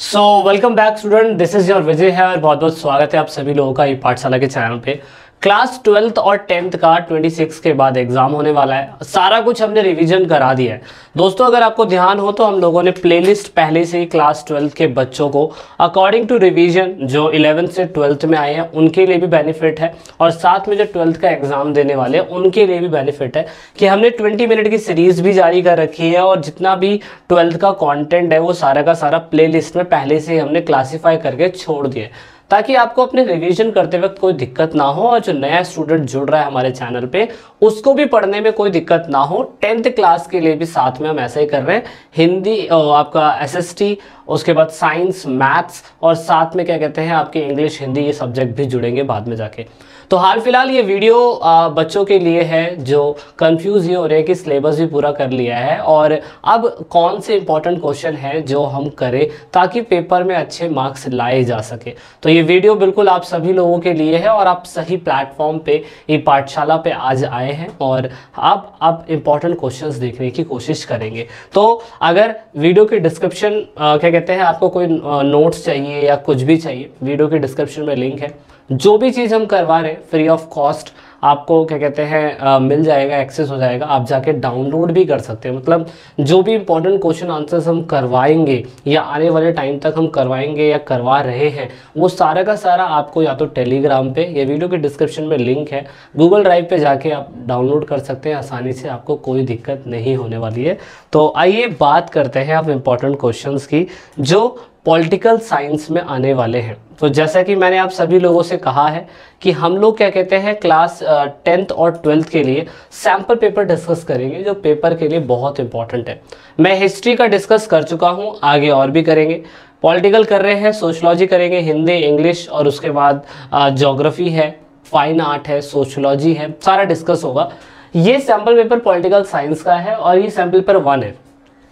So welcome back student, this is your Vijay है और बहुत बहुत स्वागत है आप सभी लोगों का ई पाठशाला के चैनल पे। क्लास 12th और 10th का 26 के बाद एग्जाम होने वाला है। सारा कुछ हमने रिवीजन करा दिया है दोस्तों। अगर आपको ध्यान हो तो हम लोगों ने प्लेलिस्ट पहले से ही क्लास 12th के बच्चों को अकॉर्डिंग टू रिवीजन जो 11th से 12th में आए हैं उनके लिए भी बेनिफिट है, और साथ में जो 12th का एग्जाम देने वाले हैं उनके लिए भी बेनिफिट है कि हमने 20 मिनट की सीरीज भी जारी कर रखी है, और जितना भी 12th का कंटेंट है वो सारा का सारा प्लेलिस्ट में पहले से ही हमने क्लासीफाई करके छोड़ दिया है, ताकि आपको अपने रिवीजन करते वक्त कोई दिक्कत ना हो। और जो नया स्टूडेंट जुड़ रहा है हमारे चैनल पे उसको भी पढ़ने में कोई दिक्कत ना हो। 10th क्लास के लिए भी साथ में हम ऐसा ही कर रहे हैं, हिंदी आपका SST, उसके बाद साइंस, मैथ्स, और साथ में क्या कहते हैं आपके इंग्लिश, हिंदी, ये सब्जेक्ट भी जुड़ेंगे बाद में जाके। तो हाल फिलहाल ये वीडियो बच्चों के लिए है जो कंफ्यूज ये हो रहे हैं कि सिलेबस भी पूरा कर लिया है और अब कौन से इंपॉर्टेंट क्वेश्चन है जो हम करें ताकि पेपर में अच्छे मार्क्स लाए जा सके। तो ये वीडियो बिल्कुल आप सभी लोगों के लिए है और आप सही प्लेटफॉर्म पे ई पाठशाला पे आज आए हैं और अब इंपॉर्टेंट क्वेश्चंस देखने की कोशिश करेंगे। तो अगर वीडियो के डिस्क्रिप्शन क्या कहते हैं आपको कोई नोट्स चाहिए या कुछ भी चाहिए, वीडियो के डिस्क्रिप्शन में लिंक है। जो भी चीज़ हम करवा रहे हैं फ्री ऑफ कॉस्ट आपको क्या कहते हैं मिल जाएगा, एक्सेस हो जाएगा, आप जाके डाउनलोड भी कर सकते हैं। मतलब जो भी इंपॉर्टेंट क्वेश्चन आंसर्स हम करवाएंगे या आने वाले टाइम तक हम करवाएंगे या करवा रहे हैं वो सारा का सारा आपको या तो टेलीग्राम पे या वीडियो के डिस्क्रिप्शन में लिंक है, गूगल ड्राइव पे जाके आप डाउनलोड कर सकते हैं आसानी से, आपको कोई दिक्कत नहीं होने वाली है। तो आइए बात करते हैं आप इंपॉर्टेंट क्वेश्चंस की जो पॉलिटिकल साइंस में आने वाले हैं। तो जैसा कि मैंने आप सभी लोगों से कहा है कि हम लोग क्या कहते हैं क्लास 10th और 12th के लिए सैम्पल पेपर डिस्कस करेंगे जो पेपर के लिए बहुत इंपॉर्टेंट है। मैं हिस्ट्री का डिस्कस कर चुका हूँ, आगे और भी करेंगे। पॉलिटिकल कर रहे हैं, सोशलॉजी करेंगे, हिंदी, इंग्लिश, और उसके बाद ज्योग्राफी है, फाइन आर्ट है, सोशलॉजी है, सारा डिस्कस होगा। ये सैम्पल पेपर पॉलिटिकल साइंस का है और ये सैम्पल पेपर 1 है।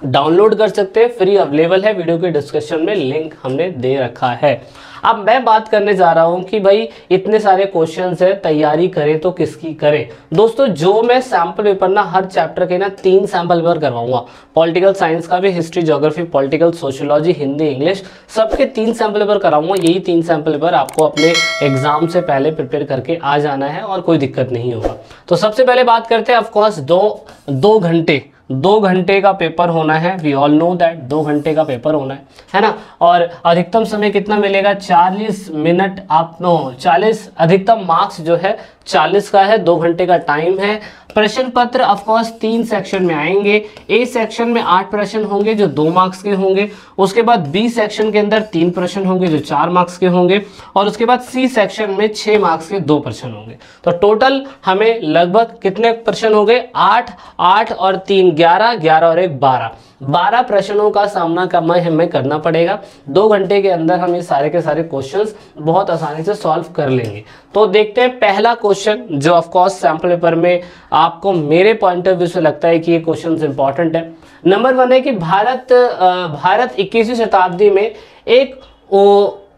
डाउनलोड कर सकते हैं, फ्री अवेलेबल है, वीडियो के डिस्क्रिप्शन में लिंक हमने दे रखा है। अब मैं बात करने जा रहा हूं कि भाई इतने सारे क्वेश्चंस है, तैयारी करें तो किसकी करें। दोस्तों जो मैं सैम्पल पेपर ना हर चैप्टर के ना 3 सैम्पल पेपर करवाऊंगा, पॉलिटिकल साइंस का भी, history, geography, political, sociology, Hindi, English, सबके 3 सैम्पल पेपर कराऊंगा। यही 3 सैम्पल पेपर आपको अपने एग्जाम से पहले प्रिपेयर करके आ जाना है और कोई दिक्कत नहीं होगा। तो सबसे पहले बात करते हैं, ऑफकोर्स 2 घंटे का पेपर होना है। वी ऑल नो दैट 2 घंटे का पेपर होना है ना। और अधिकतम समय कितना मिलेगा? 40 मिनट। आप 40 अधिकतम मार्क्स जो है 40 का है, 2 घंटे का टाइम है। प्रश्न पत्र ऑफकोर्स 3 सेक्शन में आएंगे। ए सेक्शन में 8 प्रश्न होंगे जो 2 मार्क्स के होंगे, उसके बाद बी सेक्शन के अंदर 3 प्रश्न होंगे जो 4 मार्क्स के होंगे, और उसके बाद सी सेक्शन में 6 मार्क्स के 2 प्रश्न होंगे। तो टोटल हमें लगभग कितने प्रश्न हो गए? 8 और 3 11 और 1 12 प्रश्नों का सामना हमें करना पड़ेगा। 2 घंटे के अंदर हम ये सारे के सारे क्वेश्चंस बहुत आसानी से सॉल्व कर लेंगे। तो देखते हैं पहला क्वेश्चन जो ऑफकोर्स सैम्पल पेपर में आपको मेरे पॉइंट ऑफ व्यू से लगता है कि ये क्वेश्चन इंपॉर्टेंट है। नंबर 1 है कि भारत 21वीं शताब्दी में एक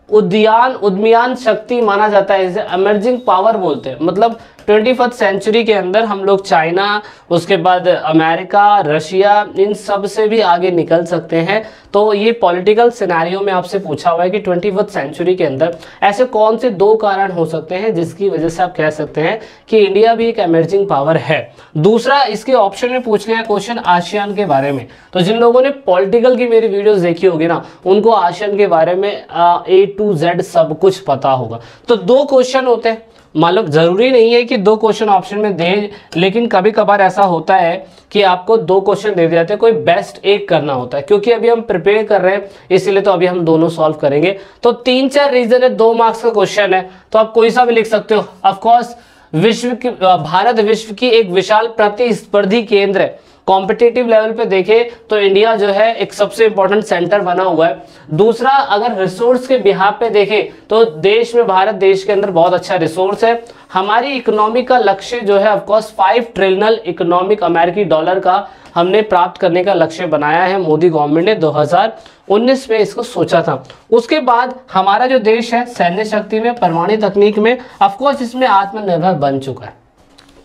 उदीयमान शक्ति माना जाता है, इसे इमर्जिंग पावर बोलते हैं। मतलब 21वीं सेंचुरी के अंदर हम लोग चाइना, उसके बाद अमेरिका, रशिया, इन सब से भी आगे निकल सकते हैं। तो ये पॉलिटिकल सिनेरियो में आपसे पूछा हुआ है कि 21वीं सेंचुरी के अंदर ऐसे कौन से 2 कारण हो सकते हैं जिसकी वजह से आप कह सकते हैं कि इंडिया भी एक इमर्जिंग पावर है। दूसरा, इसके ऑप्शन में पूछ लिया क्वेश्चन आसियान के बारे में। तो जिन लोगों ने पॉलिटिकल की मेरी वीडियोस देखी होगी ना, उनको आसियान के बारे में A to Z सब कुछ पता होगा। तो 2 क्वेश्चन होते हैं, मतलब जरूरी नहीं है कि 2 क्वेश्चन ऑप्शन में दे, लेकिन कभी कभार ऐसा होता है कि आपको 2 क्वेश्चन दे दिए जाते हैं, कोई बेस्ट एक करना होता है। क्योंकि अभी हम प्रिपेयर कर रहे हैं इसलिए तो अभी हम दोनों सॉल्व करेंगे। तो 3-4 रीजन है, 2 मार्क्स का क्वेश्चन है तो आप कोई सा भी लिख सकते हो। ऑफकोर्स भारत विश्व की एक विशाल प्रतिस्पर्धी केंद्र है। कॉम्पिटिटिव लेवल पे देखें तो इंडिया जो है एक सबसे इंपॉर्टेंट सेंटर बना हुआ है। दूसरा, अगर रिसोर्स के बिहाफ पे देखें तो देश में, भारत देश के अंदर बहुत अच्छा रिसोर्स है। हमारी इकोनॉमी का लक्ष्य जो है ऑफकोर्स 5 ट्रिलियन इकोनॉमिक अमेरिकी डॉलर का हमने प्राप्त करने का लक्ष्य बनाया है। मोदी गवर्नमेंट ने 2019 में इसको सोचा था। उसके बाद हमारा जो देश है सैन्य शक्ति में, परमाणु तकनीक में ऑफकोर्स इसमें आत्मनिर्भर बन चुका है।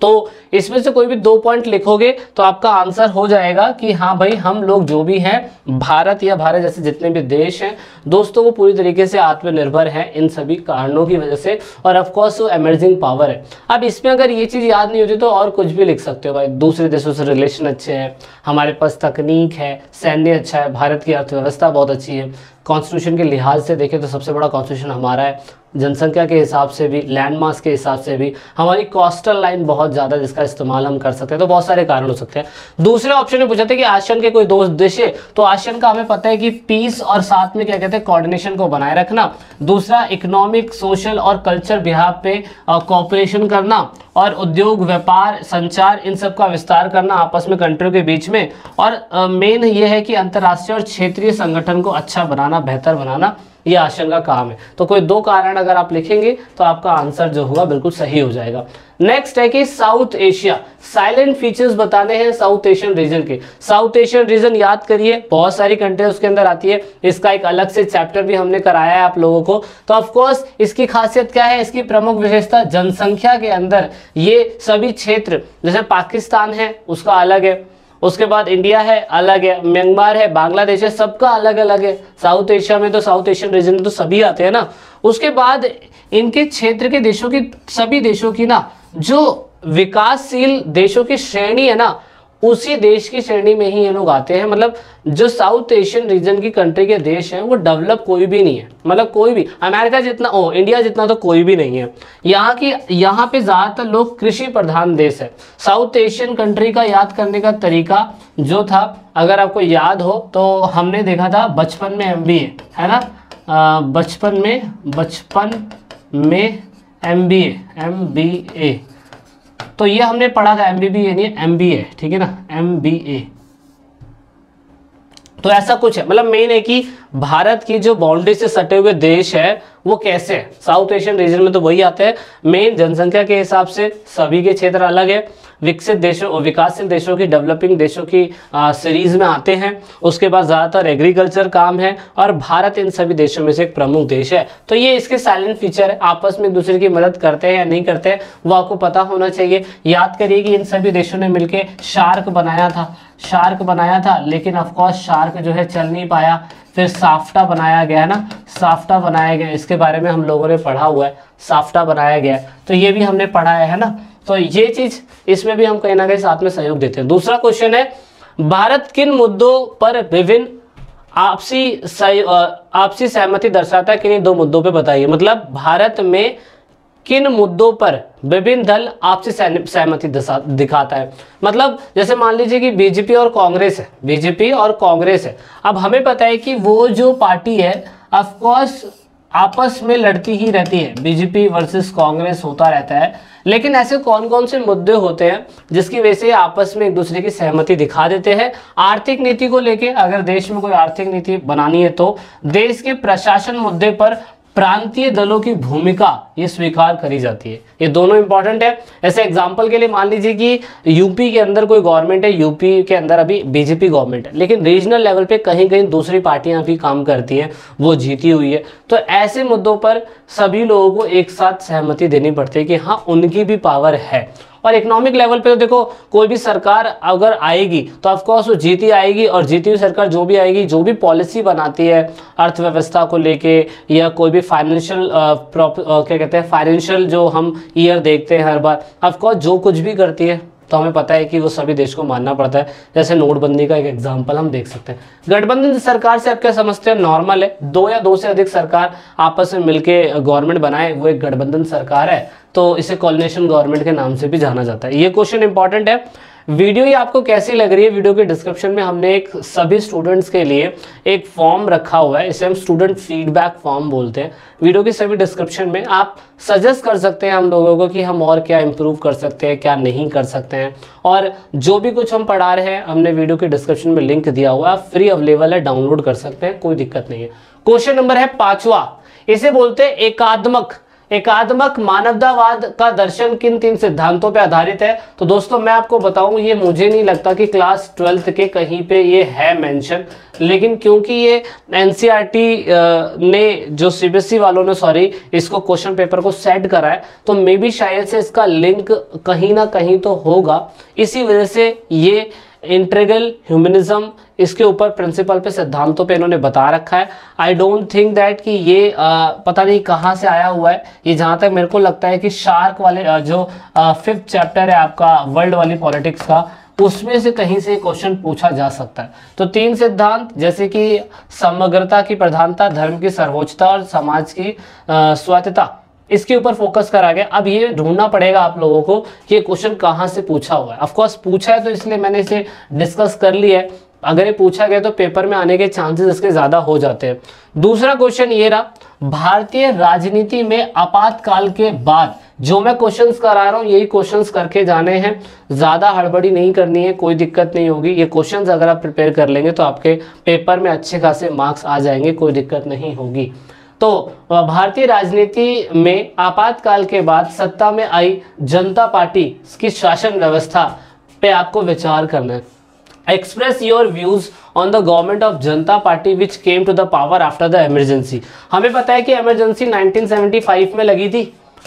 तो इसमें से कोई भी 2 पॉइंट लिखोगे तो आपका आंसर हो जाएगा कि हाँ भाई हम लोग जो भी हैं भारत या भारत जैसे जितने भी देश हैं दोस्तों वो पूरी तरीके से आत्मनिर्भर हैं इन सभी कारणों की वजह से, और ऑफकोर्स वो एमर्जिंग पावर है। अब इसमें अगर ये चीज़ याद नहीं होती तो और कुछ भी लिख सकते हो भाई, दूसरे देशों से रिलेशन अच्छे हैं, हमारे पास तकनीक है, सैन्य अच्छा है, भारत की अर्थव्यवस्था बहुत अच्छी है, कॉन्स्टिट्यूशन के लिहाज से देखें तो सबसे बड़ा कॉन्स्टिट्यूशन हमारा है, जनसंख्या के हिसाब से भी, लैंड मास के हिसाब से भी, हमारी कोस्टल लाइन बहुत ज़्यादा जिसका इस्तेमाल हम कर सकते हैं, तो बहुत सारे कारण हो सकते हैं। दूसरे ऑप्शन में पूछा था कि आसियान के कोई दोस्त देश है, तो आसियान का हमें पता है कि पीस और साथ में क्या कहते हैं कोऑर्डिनेशन को बनाए रखना, दूसरा इकोनॉमिक सोशल और कल्चर बिहाफ पे कोऑपरेशन करना, और उद्योग व्यापार संचार इन सब का विस्तार करना आपस में कंट्रियों के बीच में, और मेन ये है कि अंतर्राष्ट्रीय और क्षेत्रीय संगठन को अच्छा बनाना, बेहतर बनाना, ये आसियान का काम है। तो कोई 2 कारण अगर आप लिखेंगे तो आपका आंसर जो होगा बिल्कुल सही हो जाएगा। नेक्स्ट है कि साउथ एशिया, साइलेंट फीचर्स बताने हैं साउथ एशियन रीजन के। साउथ एशियन रीजन याद करिए, बहुत सारी कंट्री उसके अंदर आती है, इसका एक अलग से चैप्टर भी हमने कराया है आप लोगों को। तो ऑफकोर्स इसकी खासियत क्या है, इसकी प्रमुख विशेषता जनसंख्या के अंदर ये सभी क्षेत्र, जैसे पाकिस्तान है उसका अलग है, उसके बाद इंडिया है अलग है, म्यांमार है, बांग्लादेश है, सबका अलग अलग है। साउथ एशिया में तो साउथ एशियन रीजन में तो सभी आते हैं ना। उसके बाद इनके क्षेत्र के देशों की, सभी देशों की ना जो विकासशील देशों की श्रेणी है ना, उसी देश की श्रेणी में ही ये लोग आते हैं। मतलब जो साउथ एशियन रीजन की कंट्री के देश हैं वो डेवलप कोई भी नहीं है, मतलब कोई भी अमेरिका जितना इंडिया जितना तो कोई भी नहीं है। यहाँ पे ज़्यादातर लोग कृषि प्रधान देश है। साउथ एशियन कंट्री का याद करने का तरीका जो था, अगर आपको याद हो तो हमने देखा था बचपन में MBA है ना, बचपन में MBA, तो ये हमने पढ़ा था, MBBA नहीं MBA, ठीक है ना, MBA। तो ऐसा कुछ है, मतलब मेन है कि भारत की जो बाउंड्री से सटे हुए देश है वो कैसे है, साउथ एशियन रीजन में तो वही आते हैं। मेन जनसंख्या के हिसाब से सभी के क्षेत्र अलग है, विकसित देशों और विकासशील देशों की, डेवलपिंग देशों की सीरीज में आते हैं। उसके बाद ज़्यादातर एग्रीकल्चर काम है, और भारत इन सभी देशों में से एक प्रमुख देश है। तो ये इसके साइलेंट फीचर है, आपस में एक दूसरे की मदद करते हैं या नहीं करते हैं वो आपको पता होना चाहिए। याद करिए कि इन सभी देशों ने मिलकर शार्क बनाया था, लेकिन ऑफकोर्स शार्क जो है चल नहीं पाया। फिर साफ्टा बनाया गया है ना, साफ्टा बनाया गया, इसके बारे में हम लोगों ने पढ़ा हुआ है, साफ्टा बनाया गया, तो ये भी हमने पढ़ा है ना। तो ये चीज इसमें भी हम कहीं ना कहीं साथ में सहयोग देते हैं। दूसरा क्वेश्चन है, भारत किन मुद्दों पर विभिन्न आपसी सहमति दर्शाता है, किन्हीं 2 मुद्दों पे बताइए। मतलब भारत में किन मुद्दों पर विभिन्न दल आपसी सहमति दिखाता है। मतलब जैसे मान लीजिए कि बीजेपी और कांग्रेस है, अब हमें पता है कि वो जो पार्टी है ऑफकोर्स आपस में लड़ती ही रहती है, बीजेपी वर्सेस कांग्रेस होता रहता है, लेकिन ऐसे कौन कौन से मुद्दे होते हैं जिसकी वजह से आपस में एक दूसरे की सहमति दिखा देते हैं। आर्थिक नीति को लेके, अगर देश में कोई आर्थिक नीति बनानी है तो देश के प्रशासन मुद्दे पर प्रांतीय दलों की भूमिका ये स्वीकार करी जाती है। ये दोनों इंपॉर्टेंट है। ऐसे एग्जांपल के लिए मान लीजिए कि यूपी के अंदर कोई गवर्नमेंट है, यूपी के अंदर अभी बीजेपी गवर्नमेंट है, लेकिन रीजनल लेवल पे कहीं कहीं दूसरी पार्टियां भी काम करती हैं, वो जीती हुई है। तो ऐसे मुद्दों पर सभी लोगों को एक साथ सहमति देनी पड़ती है कि हाँ उनकी भी पावर है। और इकोनॉमिक लेवल पे तो देखो, कोई भी सरकार अगर आएगी तो ऑफकोर्स वो जीती आएगी, और जीती हुई सरकार जो भी आएगी, जो भी पॉलिसी बनाती है अर्थव्यवस्था को लेके, या कोई भी फाइनेंशियल क्या कहते हैं, फाइनेंशियल जो हम ईयर देखते हैं हर बार, ऑफकोर्स जो कुछ भी करती है तो हमें पता है कि वो सभी देश को मानना पड़ता है। जैसे नोटबंदी का एक एग्जांपल हम देख सकते हैं। गठबंधन सरकार से आप क्या समझते हैं, नॉर्मल है, 2 या 2 से अधिक सरकार आपस में मिलके गवर्नमेंट बनाए, वो एक गठबंधन सरकार है, तो इसे कोऑर्डिनेशन गवर्नमेंट के नाम से भी जाना जाता है। ये क्वेश्चन इंपॉर्टेंट है। वीडियो ये आपको कैसी लग रही है, वीडियो के डिस्क्रिप्शन में हमने एक सभी स्टूडेंट्स के लिए एक फॉर्म रखा हुआ है, इसे हम स्टूडेंट फीडबैक फॉर्म बोलते हैं। वीडियो के सभी डिस्क्रिप्शन में आप सजेस्ट कर सकते हैं हम लोगों को कि हम और क्या इंप्रूव कर सकते हैं, क्या नहीं कर सकते हैं, और जो भी कुछ हम पढ़ा रहे हैं हमने वीडियो के डिस्क्रिप्शन में लिंक दिया हुआ है, फ्री अवेलेबल है, डाउनलोड कर सकते हैं, कोई दिक्कत नहीं है। क्वेश्चन नंबर है 5वां, इसे बोलते हैं एकात्मक एकात्मक मानवतावाद का दर्शन किन 3 सिद्धांतों पे आधारित है? तो दोस्तों मैं आपको बताऊं, ये मुझे नहीं लगता कि क्लास 12th के कहीं पे ये है मेंशन, लेकिन क्योंकि ये एनसीईआरटी ने जो सीबीएसई वालों ने इसको क्वेश्चन पेपर को सेट करा है, तो मे बी शायद से इसका लिंक कहीं ना कहीं तो होगा। इसी वजह से ये इंटीग्रल ह्यूमनिज्म इसके ऊपर प्रिंसिपल पे सिद्धांतों पे इन्होंने बता रखा है। आई डोंट थिंक दैट कि ये पता नहीं कहाँ से आया हुआ है। ये जहाँ तक मेरे को लगता है कि शार्क वाले जो 5th चैप्टर है आपका वर्ल्ड वाली पॉलिटिक्स का, उसमें से कहीं से क्वेश्चन पूछा जा सकता है। तो 3 सिद्धांत जैसे कि समग्रता की प्रधानता, धर्म की सर्वोच्चता और समाज की स्वायत्तता, इसके ऊपर फोकस करा गया। अब ये ढूंढना पड़ेगा आप लोगों को कि ये क्वेश्चन कहाँ से पूछा हुआ है। ऑफ कोर्स पूछा है तो इसलिए मैंने इसे डिस्कस कर लिया है। अगर ये पूछा गया तो पेपर में आने के चांसेस इसके ज्यादा हो जाते हैं। दूसरा क्वेश्चन ये रहा, भारतीय राजनीति में आपातकाल के बाद, जो मैं क्वेश्चंस करा रहा हूँ यही क्वेश्चंस करके जाने हैं, ज्यादा हड़बड़ी नहीं करनी है, कोई दिक्कत नहीं होगी। ये क्वेश्चंस अगर आप प्रिपेयर कर लेंगे तो आपके पेपर में अच्छे खासे मार्क्स आ जाएंगे, कोई दिक्कत नहीं होगी। तो भारतीय राजनीति में आपातकाल के बाद सत्ता में आई जनता पार्टी की शासन व्यवस्था पे आपको विचार करना है। Express your views on the government of Janata Party which came to the power after the emergency. हमें पता है कि इमरजेंसी 1975 में लगी थी,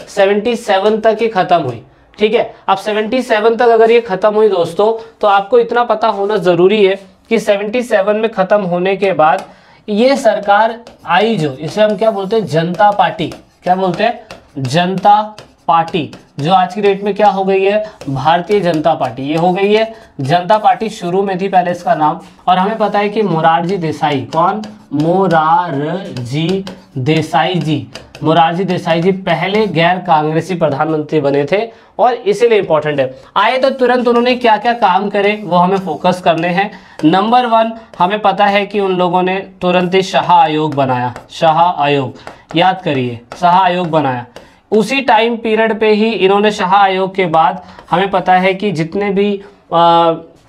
77 तक ये खत्म हुई। ठीक है, अब 77 तक अगर ये खत्म हुई दोस्तों, तो आपको इतना पता होना जरूरी है कि 77 में खत्म होने के बाद ये सरकार आई, जो इसे हम क्या बोलते हैं, जनता पार्टी। क्या बोलते हैं? जनता पार्टी, जो आज की डेट में क्या हो गई है, भारतीय जनता पार्टी। ये हो गई है जनता पार्टी, शुरू में थी पहले इसका नाम। और हमें पता है कि मोरारजी देसाई, कौन? मोरारजी देसाई जी, मोरारजी देसाई जी पहले गैर कांग्रेसी प्रधानमंत्री बने थे और इसीलिए इंपॉर्टेंट है। आए तो तुरंत उन्होंने क्या क्या काम करे वो हमें फोकस करने हैं। नंबर 1 हमें पता है कि उन लोगों ने तुरंत ही शाह आयोग बनाया। शाह आयोग, याद करिए, शाह आयोग बनाया। उसी टाइम पीरियड पे ही इन्होंने शाह आयोग के बाद हमें पता है कि जितने भी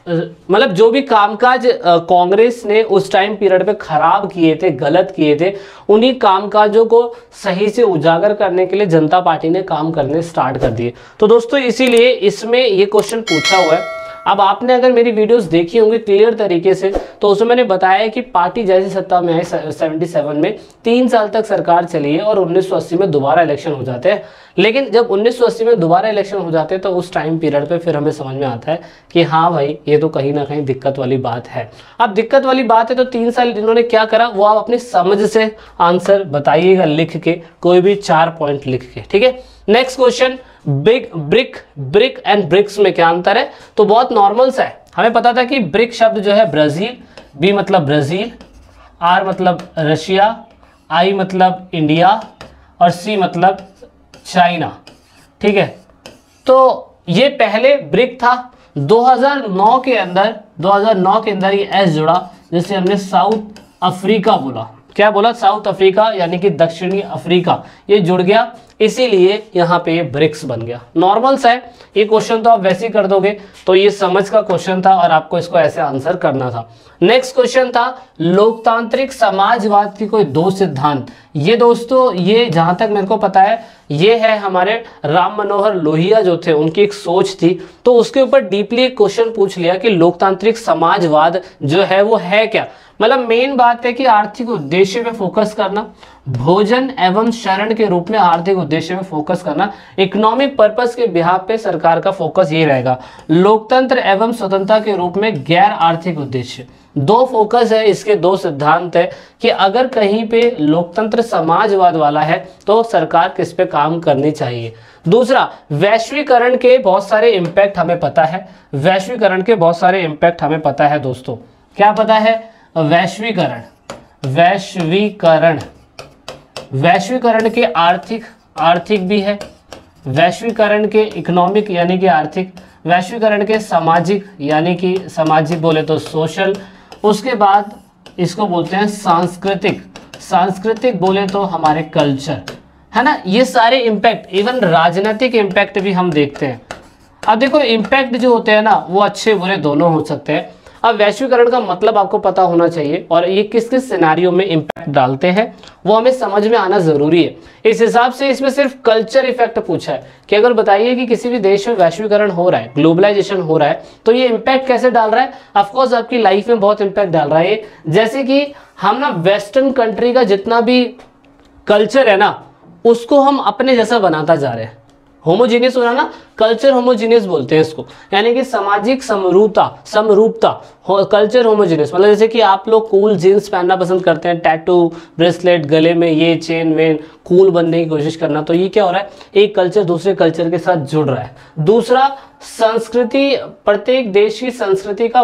मतलब जो भी कामकाज कांग्रेस ने उस टाइम पीरियड पे खराब किए थे, गलत किए थे, उन्हीं कामकाजों को सही से उजागर करने के लिए जनता पार्टी ने काम करने स्टार्ट कर दिए। तो दोस्तों इसीलिए इसमें ये क्वेश्चन पूछा हुआ है। अब आपने अगर मेरी वीडियोस देखी होंगी क्लियर तरीके से, तो उसमें मैंने बताया कि पार्टी जैसे सत्ता में आई 77 में 3 साल तक सरकार चली है और 1980 में दोबारा इलेक्शन हो जाते हैं। लेकिन जब 1980 में दोबारा इलेक्शन हो जाते हैं तो उस टाइम पीरियड पे फिर हमें समझ में आता है कि हाँ भाई ये तो कहीं ना कहीं दिक्कत वाली बात है। अब दिक्कत वाली बात है तो 3 साल इन्होंने क्या करा वो आप अपनी समझ से आंसर बताइएगा लिख के, कोई भी 4 पॉइंट लिख के। ठीक है, next question, BRIC and BRICS में क्या अंतर है? तो बहुत नॉर्मल सा है। हमें पता था कि ब्रिक शब्द जो है ब्राजील, बी मतलब ब्राजील, आर मतलब रशिया, आई मतलब इंडिया और सी मतलब चाइना। ठीक है, तो ये पहले ब्रिक था। 2009 के अंदर ये एस जुड़ा, जिसे हमने साउथ अफ्रीका बोला। क्या बोला? साउथ अफ्रीका, यानी कि दक्षिणी अफ्रीका, ये जुड़ गया, इसीलिए यहाँ पे ये ब्रिक्स बन गया। नॉर्मल सा है, ये क्वेश्चन तो आप वैसे ही कर दोगे, तो ये समझ का क्वेश्चन था और आपको इसको ऐसे आंसर करना था। नेक्स्ट क्वेश्चन था लोकतांत्रिक समाजवाद की कोई 2 सिद्धांत। ये दोस्तों, ये जहां तक मेरे को पता है, ये है हमारे राम मनोहर लोहिया जो थे, उनकी एक सोच थी। तो उसके ऊपर डीपली एक क्वेश्चन पूछ लिया कि लोकतांत्रिक समाजवाद जो है वो है क्या। मतलब मेन बात है कि आर्थिक उद्देश्य पे फोकस करना, भोजन एवं शरण के रूप में आर्थिक उद्देश्य में फोकस करना, इकोनॉमिक पर्पस के बिहाफ पे सरकार का फोकस ये रहेगा। लोकतंत्र एवं स्वतंत्रता के रूप में गैर आर्थिक उद्देश्य। 2 फोकस है, इसके 2 सिद्धांत है कि अगर कहीं पे लोकतंत्र समाजवाद वाला है तो सरकार किस पे काम करनी चाहिए। दूसरा, वैश्वीकरण के बहुत सारे इम्पैक्ट हमें पता है। वैश्वीकरण के बहुत सारे इम्पैक्ट हमें पता है दोस्तों। क्या पता है? वैश्वीकरण के आर्थिक भी है, वैश्वीकरण के इकोनॉमिक यानी कि आर्थिक, वैश्वीकरण के सामाजिक यानी कि सामाजिक बोले तो सोशल, उसके बाद इसको बोलते हैं सांस्कृतिक बोले तो हमारे कल्चर, है ना। ये सारे इम्पैक्ट, इवन राजनीतिक इम्पैक्ट भी हम देखते हैं। अब देखो इम्पैक्ट जो होते हैं ना वो अच्छे बुरे दोनों हो सकते हैं। अब वैश्वीकरण का मतलब आपको पता होना चाहिए और ये किस किस सिनेरियो में इम्पैक्ट डालते हैं वो हमें समझ में आना जरूरी है। इस हिसाब से इसमें सिर्फ कल्चर इफेक्ट पूछा है कि अगर बताइए कि किसी भी देश में वैश्वीकरण हो रहा है, ग्लोबलाइजेशन हो रहा है, तो ये इम्पैक्ट कैसे डाल रहा है। ऑफकोर्स आपकी लाइफ में बहुत इम्पैक्ट डाल रहा है। जैसे कि हम ना वेस्टर्न कंट्री का जितना भी कल्चर है ना उसको हम अपने जैसा बनाता जा रहे हैं। होमोजीनियस होना ना, कल्चर होमोजीनियस बोलते हैं इसको, यानी कि सामाजिक समरूपता कल्चर होमोजीनियस। मतलब जैसे कि आप लोग कूल जीन्स पहनना पसंद करते हैं, टैटू, ब्रेसलेट, गले में ये चेन वेन, कूल बनने की कोशिश करना, तो ये क्या हो रहा है, एक कल्चर दूसरे कल्चर के साथ जुड़ रहा है। दूसरा, संस्कृति, प्रत्येक देश की संस्कृति का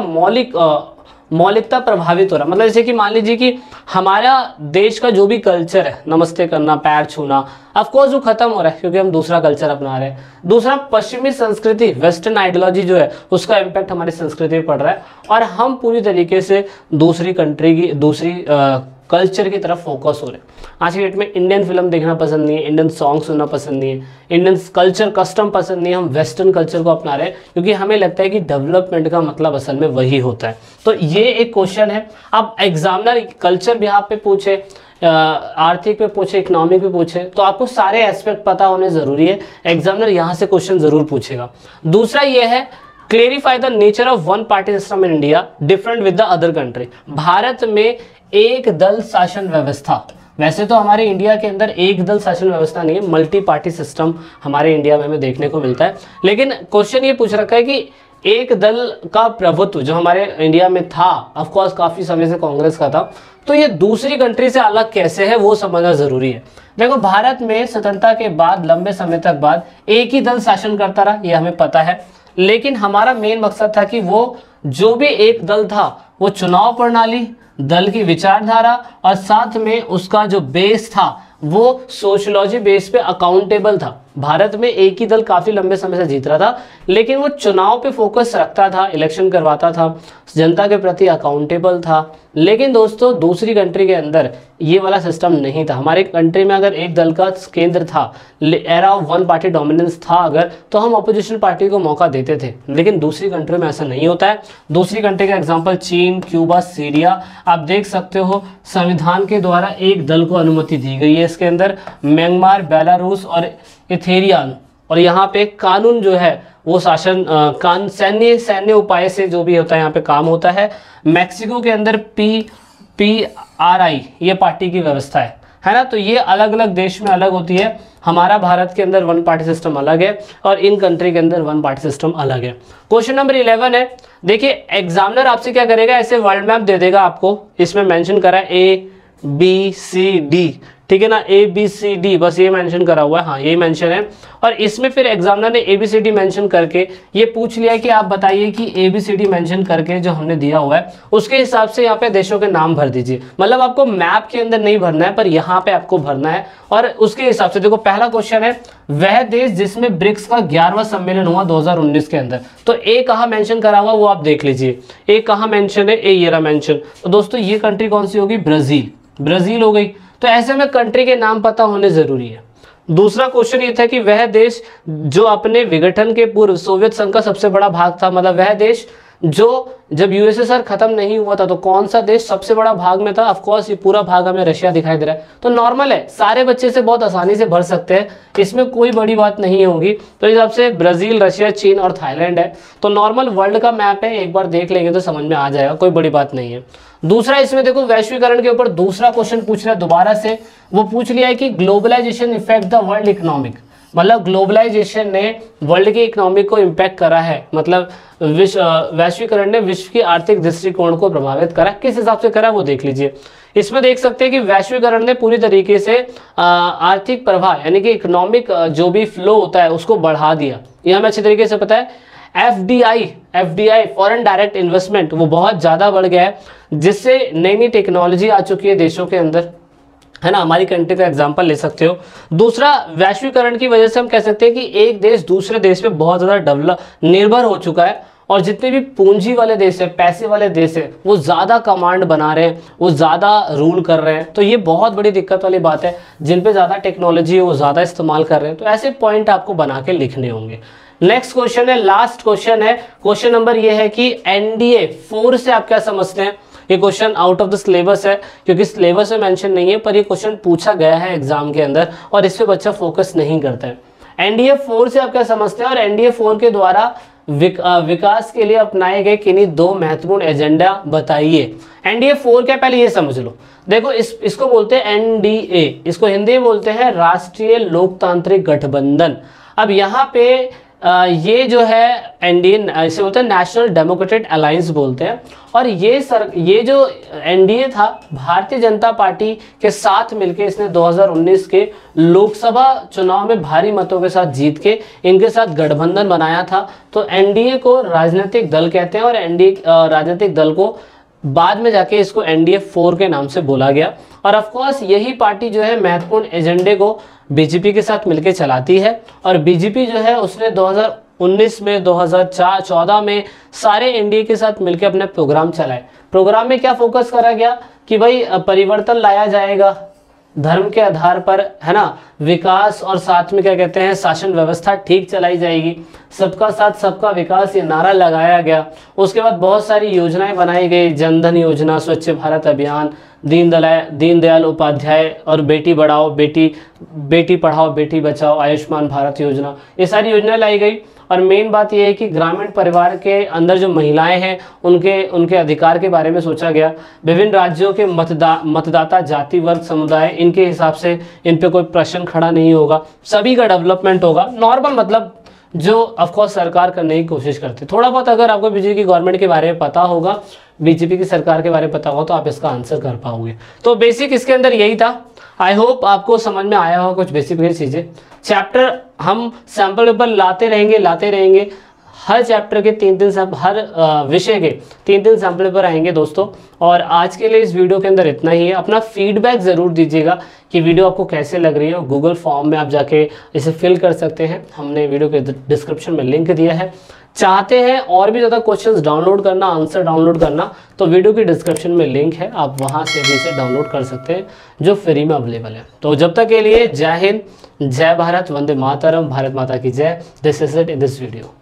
मौलिकता प्रभावित हो रहा है। मतलब जैसे कि मान लीजिए कि हमारा देश का जो भी कल्चर है, नमस्ते करना, पैर छूना, ऑफ कोर्स वो खत्म हो रहा है क्योंकि हम दूसरा कल्चर अपना रहे हैं। दूसरा, पश्चिमी संस्कृति, वेस्टर्न आइडियोलॉजी जो है उसका इम्पैक्ट हमारी संस्कृति पे पड़ रहा है और हम पूरी तरीके से दूसरी कंट्री की दूसरी कल्चर की तरफ फोकस हो रहे हैं। आज की डेट में इंडियन फिल्म देखना पसंद नहीं है, इंडियन सॉन्ग सुनना पसंद नहीं है, इंडियन कल्चर कस्टम पसंद नहीं है, हम वेस्टर्न कल्चर को अपना रहे हैं क्योंकि हमें लगता है कि डेवलपमेंट का मतलब असल में वही होता है। तो ये एक क्वेश्चन है। अब एग्जामिनर कल्चर भी यहाँ पे पूछे, आर्थिक पे पूछे, इकोनॉमिक पे पूछे, तो आपको सारे एस्पेक्ट पता होने जरूरी है। एग्जामिनर यहाँ से क्वेश्चन जरूर पूछेगा। दूसरा ये है, clarify the nature of one party system in India different with the other country. Bharat में एक दल शासन व्यवस्था, वैसे तो हमारे इंडिया के अंदर एक दल शासन व्यवस्था नहीं है, मल्टी पार्टी सिस्टम हमारे इंडिया में हमें देखने को मिलता है। लेकिन क्वेश्चन ये पूछ रखा है कि एक दल का प्रभुत्व जो हमारे इंडिया में था, ऑफ कोर्स काफी समय से कांग्रेस का था, तो ये दूसरी कंट्री से अलग कैसे है वो समझना जरूरी है। देखो, भारत में स्वतंत्रता के बाद लंबे समय तक बाद एक ही दल शासन करता रहा, ये हमें पता है। लेकिन हमारा मेन मकसद था कि वो जो भी एक दल था वो चुनाव प्रणाली, दल की विचारधारा और साथ में उसका जो बेस था वो सोशियोलॉजी बेस पे अकाउंटेबल था। भारत में एक ही दल काफी लंबे समय से जीत रहा था, लेकिन वो चुनाव पे फोकस रखता था, इलेक्शन करवाता था, जनता के प्रति अकाउंटेबल था। लेकिन दोस्तों, दूसरी कंट्री के अंदर ये वाला सिस्टम नहीं था। हमारे कंट्री में अगर एक दल का केंद्र था, era of one party dominance था अगर, तो हम अपोजिशन पार्टी को मौका देते थे। लेकिन दूसरी कंट्री में ऐसा नहीं होता है। दूसरी कंट्री का एग्जाम्पल चीन, क्यूबा, सीरिया, आप देख सकते हो संविधान के द्वारा एक दल को अनुमति दी गई है इसके अंदर, म्यांमार, बेलारूस और इथेरियन। और यहाँ पे कानून जो है वो शासन सैन्य उपाय से जो भी होता है यहाँ पे काम होता है। मैक्सिको के अंदर PRI ये पार्टी की व्यवस्था है ना। तो ये अलग अलग देश में अलग होती है। हमारा भारत के अंदर वन पार्टी सिस्टम अलग है और इन कंट्री के अंदर वन पार्टी सिस्टम अलग है। क्वेश्चन नंबर 11 है, देखिए एग्जामिनर आपसे क्या करेगा, ऐसे वर्ल्ड मैप दे देगा आपको, इसमें मेंशन करा है ABCD, ठीक है ना, ABCD, बस ये मेंशन करा हुआ है, हाँ ये मेंशन है। और इसमें फिर एग्जामिनर ने ABCD मेंशन करके ये पूछ लिया कि आप बताइए कि ABCD मेंशन करके जो हमने दिया हुआ है उसके हिसाब से यहाँ पे देशों के नाम भर दीजिए। मतलब आपको मैप के अंदर नहीं भरना है पर यहाँ पे आपको भरना है और उसके हिसाब से। देखो, पहला क्वेश्चन है, वह देश जिसमें ब्रिक्स का 11वां सम्मेलन हुआ 2019 के अंदर, तो ए कहाँ मेंशन करा हुआ वो आप देख लीजिए। ए कहाँ मेंशन है, ये रहा मेंशन। तो दोस्तों ये कंट्री कौन सी होगी, ब्राजील हो गई। तो ऐसे में कंट्री के नाम पता होने जरूरी है। दूसरा क्वेश्चन ये था कि वह देश जो अपने विघटन के पूर्व सोवियत संघ का सबसे बड़ा भाग था, मतलब वह देश जो जब USSR खत्म नहीं हुआ था तो कौन सा देश सबसे बड़ा भाग में था। ऑफ कोर्स ये पूरा भाग हमें रशिया दिखाई दे रहा है, तो नॉर्मल है, सारे बच्चे से बहुत आसानी से भर सकते हैं, इसमें कोई बड़ी बात नहीं होगी। तो इस हिसाब से ब्राजील, रशिया, चीन और थाईलैंड है। तो नॉर्मल वर्ल्ड का मैप है, एक बार देख लेंगे तो समझ में आ जाएगा, कोई बड़ी बात नहीं है। दूसरा, इसमें देखो वैश्वीकरण के ऊपर दूसरा क्वेश्चन पूछ रहा है दोबारा से, वो पूछ लिया है कि globalisation effect the world economic. मतलब ग्लोबलाइजेशन ने वर्ल्ड की इकोनॉमी को इम्पैक्ट करा है, मतलब वैश्वीकरण ने विश्व की आर्थिक दृष्टिकोण को प्रभावित करा, किस हिसाब से करा वो देख लीजिए। इसमें देख सकते हैं कि वैश्वीकरण ने पूरी तरीके से आर्थिक प्रवाह यानी कि इकोनॉमिक जो भी फ्लो होता है उसको बढ़ा दिया, ये हमें अच्छी तरीके से पता है। FDI फॉरेन डायरेक्ट इन्वेस्टमेंट वो बहुत ज़्यादा बढ़ गया है, जिससे नई नई टेक्नोलॉजी आ चुकी है देशों के अंदर, है ना। हमारी कंट्री का एग्जांपल ले सकते हो। दूसरा, वैश्वीकरण की वजह से हम कह सकते हैं कि एक देश दूसरे देश पे बहुत ज़्यादा निर्भर हो चुका है और जितने भी पूंजी वाले देश है, पैसे वाले देश है, वो ज़्यादा कमांड बना रहे हैं, वो ज़्यादा रूल कर रहे हैं। तो ये बहुत बड़ी दिक्कत वाली बात है, जिन पे ज़्यादा टेक्नोलॉजी है वो ज़्यादा इस्तेमाल कर रहे हैं। तो ऐसे पॉइंट आपको बना के लिखने होंगे। नेक्स्ट क्वेश्चन है, लास्ट क्वेश्चन है। क्वेश्चन नंबर ये है कि एनडीए 4 से आप क्या समझते हैं। ये question out of the syllabus है, क्योंकि सिलेबस में मेंशन नहीं है, पर ये क्वेश्चन पूछा गया है एग्जाम के अंदर और इस पे बच्चा फोकस नहीं करता है। एनडीए 4 से आप क्या समझते हैं और एनडीए 4 के द्वारा विकास के लिए अपनाए गए किन्हीं 2 महत्वपूर्ण एजेंडा बताइए। एनडीए 4 क्या, पहले ये समझ लो। देखो इसको बोलते हैं एनडीए, इसको हिंदी में बोलते हैं राष्ट्रीय लोकतांत्रिक गठबंधन। अब यहाँ पे ये जो है एनडीए, इसे बोलते हैं नेशनल डेमोक्रेटिक अलायंस बोलते हैं। और ये जो एनडीए था, भारतीय जनता पार्टी के साथ मिलकर इसने 2019 के लोकसभा चुनाव में भारी मतों के साथ जीत के इनके साथ गठबंधन बनाया था। तो एनडीए को राजनीतिक दल कहते हैं और एनडीए राजनीतिक दल को बाद में जाके इसको एनडीए 4 के नाम से बोला गया। और ऑफ कोर्स यही पार्टी जो है महत्वपूर्ण एजेंडे को बीजेपी के साथ मिलकर चलाती है। और बीजेपी जो है उसने 2019 में 2014 में सारे एनडीए के साथ मिलकर अपने प्रोग्राम चलाए। प्रोग्राम में क्या फोकस करा गया कि भाई परिवर्तन लाया जाएगा धर्म के आधार पर, है ना, विकास, और साथ में क्या कहते हैं शासन व्यवस्था ठीक चलाई जाएगी, सबका साथ सबका विकास, ये नारा लगाया गया। उसके बाद बहुत सारी योजनाएं बनाई गई, जनधन योजना, स्वच्छ भारत अभियान, दीनदयाल उपाध्याय और बेटी पढ़ाओ बेटी बचाओ, आयुष्मान भारत योजना, ये सारी योजनाएं लाई गई। और मेन बात यह है कि ग्रामीण परिवार के अंदर जो महिलाएं हैं उनके अधिकार के बारे में सोचा गया। विभिन्न राज्यों के मतदाता जाति वर्ग समुदाय, इनके हिसाब से इन पे कोई प्रश्न खड़ा नहीं होगा, सभी का डेवलपमेंट होगा। नॉर्मल मतलब जो ऑफकोर्स सरकार करने की कोशिश करती है। थोड़ा बहुत अगर आपको बीजेपी की गवर्नमेंट के बारे में पता होगा, बीजेपी की सरकार के बारे में पता होगा, तो आप इसका आंसर कर पाओगे। तो बेसिक इसके अंदर यही था। आई होप आपको समझ में आया होगा कुछ बेसिक चीज़ें। चैप्टर हम सैम्पल पेपर लाते रहेंगे। हर चैप्टर के 3-3 हर विषय के 3-3 सैम्पल पेपर आएंगे दोस्तों। और आज के लिए इस वीडियो के अंदर इतना ही है। अपना फीडबैक ज़रूर दीजिएगा कि वीडियो आपको कैसे लग रही है। गूगल फॉर्म में आप जाके इसे फिल कर सकते हैं, हमने वीडियो के डिस्क्रिप्शन में लिंक दिया है। चाहते हैं और भी ज़्यादा क्वेश्चंस डाउनलोड करना, आंसर डाउनलोड करना, तो वीडियो के डिस्क्रिप्शन में लिंक है, आप वहां से भी इसे डाउनलोड कर सकते हैं, जो फ्री में अवेलेबल है। तो जब तक के लिए जय हिंद, जय भारत, वंदे मातरम, भारत माता की जय। This is it in this video.